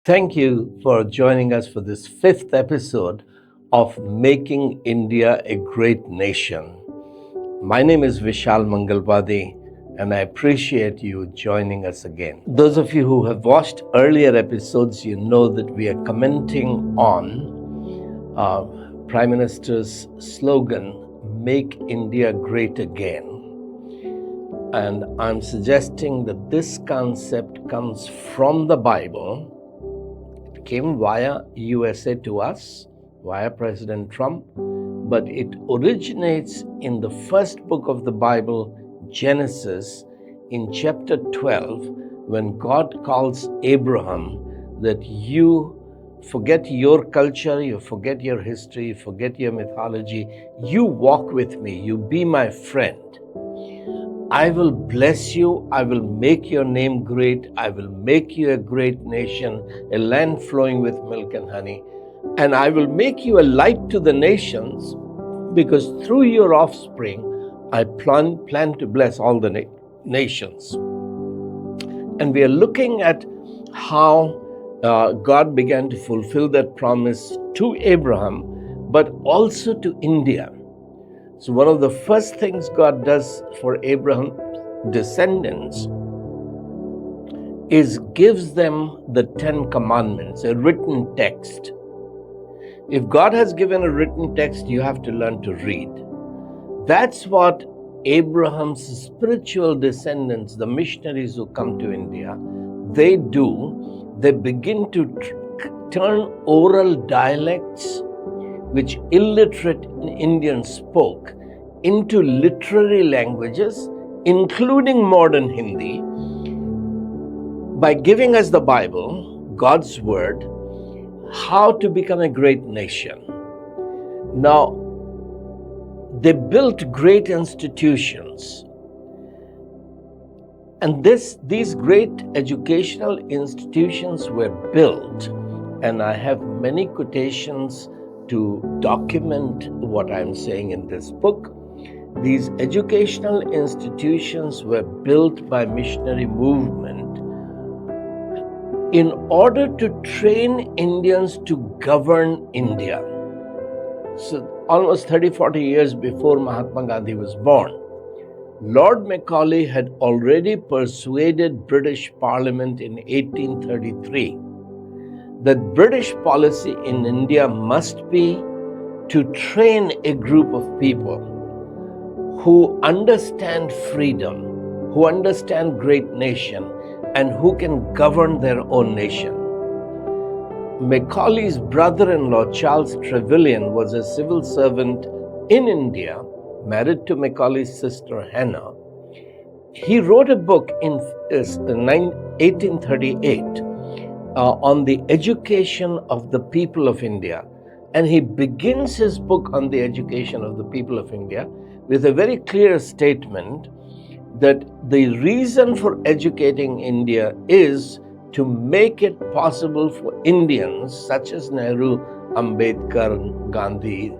Thank you for joining us for this fifth episode of Making India a Great Nation. My name is Vishal Mangalwadi, and I appreciate you joining us again. Those of you who have watched earlier episodes, you know that we are commenting on Prime Minister's slogan, Make India Great Again. And I'm suggesting that this concept comes from the Bible. Came via USA to us, via President Trump, but it originates in the first book of the Bible, Genesis, in chapter 12, when God calls Abraham that you forget your culture, you forget your history, you forget your mythology, you walk with me, you be my friend. I will bless you, I will make your name great, I will make you a great nation, a land flowing with milk and honey, and I will make you a light to the nations, because through your offspring, I plan to bless all the nations. And we are looking at how God began to fulfill that promise to Abraham, but also to India. So one of the first things God does for Abraham's descendants is gives them the 10 commandments, a written text. If God has given a written text, you have to learn to read. That's what Abraham's spiritual descendants, the missionaries who come to India, they do. They begin to turn oral dialects which illiterate Indians spoke into literary languages, including modern Hindi, by giving us the Bible, God's Word, how to become a great nation. Now, they built great institutions, and these great educational institutions were built, and I have many quotations to document what I'm saying in this book. These educational institutions were built by missionary movement in order to train Indians to govern India. So almost 30-40 years before Mahatma Gandhi was born, Lord Macaulay had already persuaded British Parliament in 1833 that British policy in India must be to train a group of people who understand freedom, who understand great nation, and who can govern their own nation. Macaulay's brother-in-law, Charles Trevelyan, was a civil servant in India, married to Macaulay's sister Hannah. He wrote a book in 1838 on the education of the people of India. And he begins his book on the education of the people of India with a very clear statement that the reason for educating India is to make it possible for Indians such as Nehru, Ambedkar, Gandhi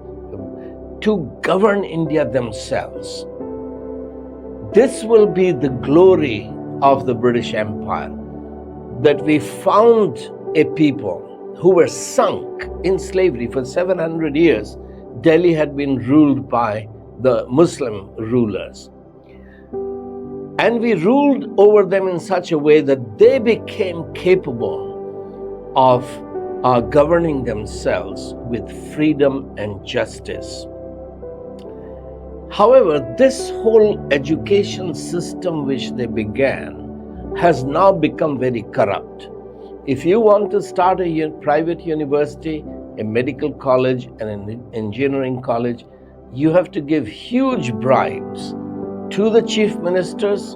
to govern India themselves. This will be the glory of the British Empire, that we found a people who were sunk in slavery for 700 years. Delhi had been ruled by the Muslim rulers. And we ruled over them in such a way that they became capable of governing themselves with freedom and justice. However, this whole education system which they began has now become very corrupt. If you want to start a private university, a medical college, and an engineering college, you have to give huge bribes to the chief ministers,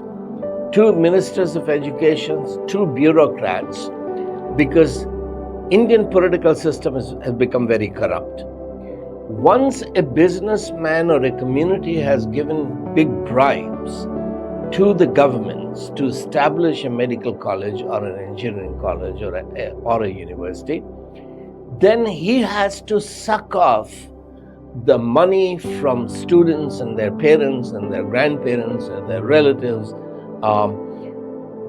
to ministers of education, to bureaucrats, because Indian political system has become very corrupt. Once a businessman or a community has given big bribes to the governments to establish a medical college or an engineering college or a university, then he has to suck off the money from students and their parents and their grandparents and their relatives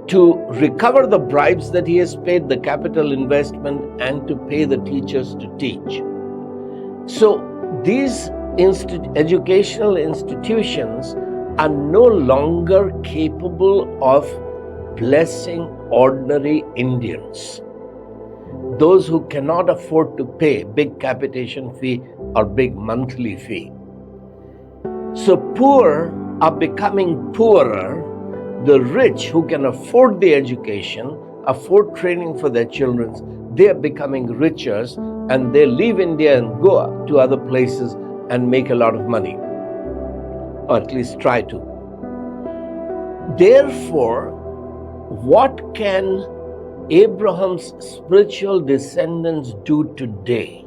to recover the bribes that he has paid, the capital investment, and to pay the teachers to teach. So these educational institutions are no longer capable of blessing ordinary Indians, those who cannot afford to pay big capitation fee or big monthly fee. So poor are becoming poorer. The rich who can afford the education, afford training for their children, they are becoming richer, and they leave India and go to other places and make a lot of money, or at least try to. Therefore, what can Abraham's spiritual descendants do today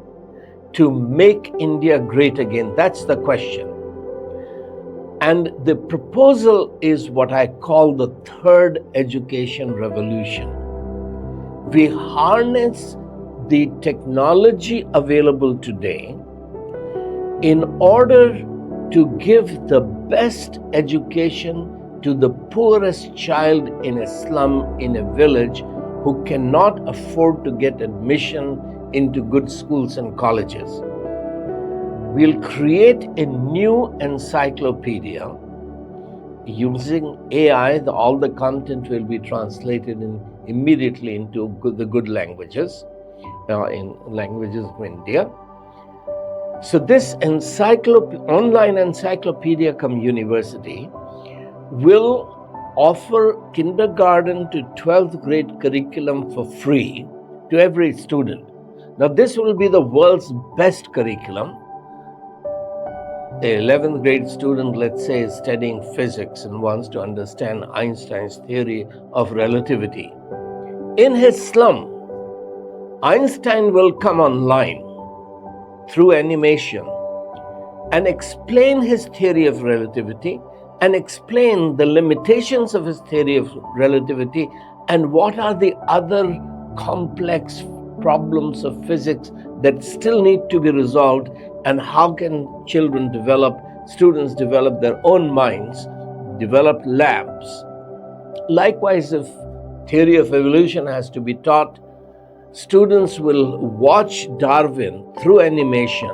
to make India great again? That's the question. And the proposal is what I call the third education revolution. We harness the technology available today in order to give the best education to the poorest child in a slum, in a village, who cannot afford to get admission into good schools and colleges. We'll create a new encyclopedia using AI. All the content will be translated immediately into the good languages, in languages of India. So this online encyclopedia cum university will offer kindergarten to 12th grade curriculum for free to every student. Now this will be the world's best curriculum. An 11th grade student, let's say, is studying physics and wants to understand Einstein's theory of relativity. In his slum, Einstein will come online through animation and explain his theory of relativity and explain the limitations of his theory of relativity and what are the other complex problems of physics that still need to be resolved, and how can students develop their own minds, develop labs. Likewise, if theory of evolution has to be taught, students will watch Darwin through animation,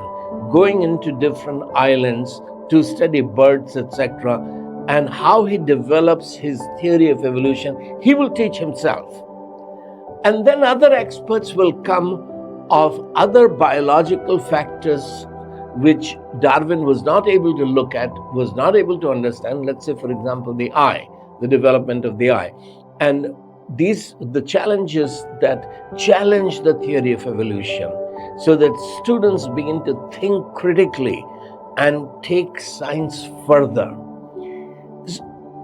going into different islands to study birds, etc., and how he develops his theory of evolution, he will teach himself. And then other experts will come of other biological factors which Darwin was not able to look at, was not able to understand. Let's say, for example, the eye, the development of the eye. And the challenges that challenge the theory of evolution, so that students begin to think critically and take science further.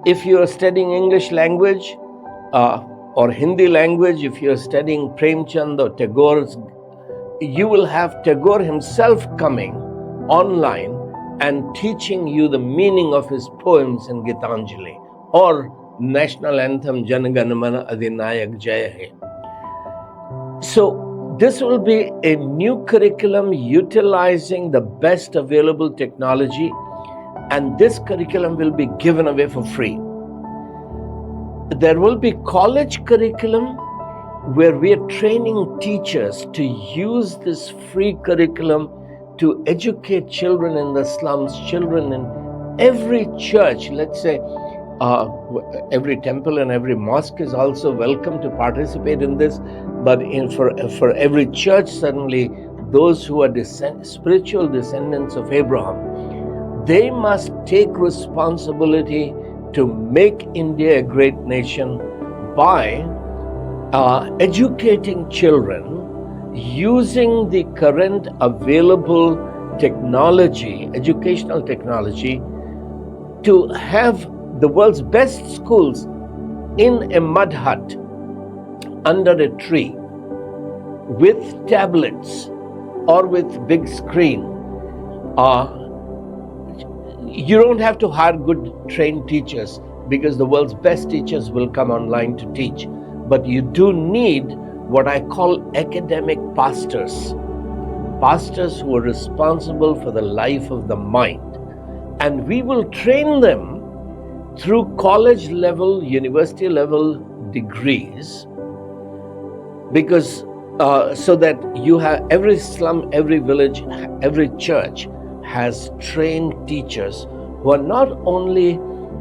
If you are studying English language or Hindi language, if you are studying Premchand or Tagore's, you will have Tagore himself coming online and teaching you the meaning of his poems in Gitanjali or national anthem Jana Gana Mana Adhinayak Jaya Hai. So this will be a new curriculum utilizing the best available technology, and this curriculum will be given away for free. There will be college curriculum where we are training teachers to use this free curriculum to educate children in the slums, children in every church. Let's say every temple and every mosque is also welcome to participate in this, but for every church, certainly those who are spiritual descendants of Abraham, they must take responsibility to make India a great nation by educating children using the current available technology, educational technology, to have the world's best schools in a mud hut under a tree with tablets or with big screen. You don't have to hire good trained teachers because the world's best teachers will come online to teach. But you do need what I call academic pastors. Pastors who are responsible for the life of the mind. And we will train them through college level, university level degrees, because so that you have every slum, every village, every church has trained teachers who are not only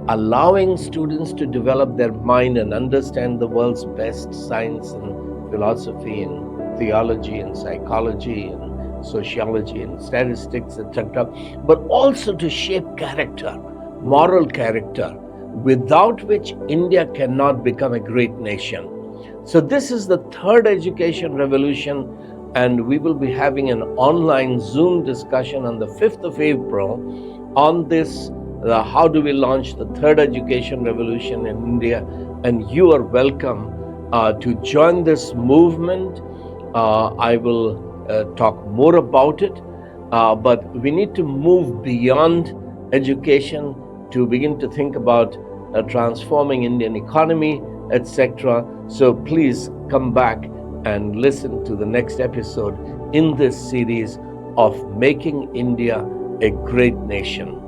allowing students to develop their mind and understand the world's best science and philosophy and theology and psychology and sociology and statistics, etc., but also to shape character, moral character, without which India cannot become a great nation. So this is the third education revolution, and we will be having an online Zoom discussion on the 5th of April on this, how do we launch the third education revolution in India. And you are welcome to join this movement. I will talk more about it, but we need to move beyond education to begin to think about transforming Indian economy, etc. So please come back and listen to the next episode in this series of Making India a Great Nation.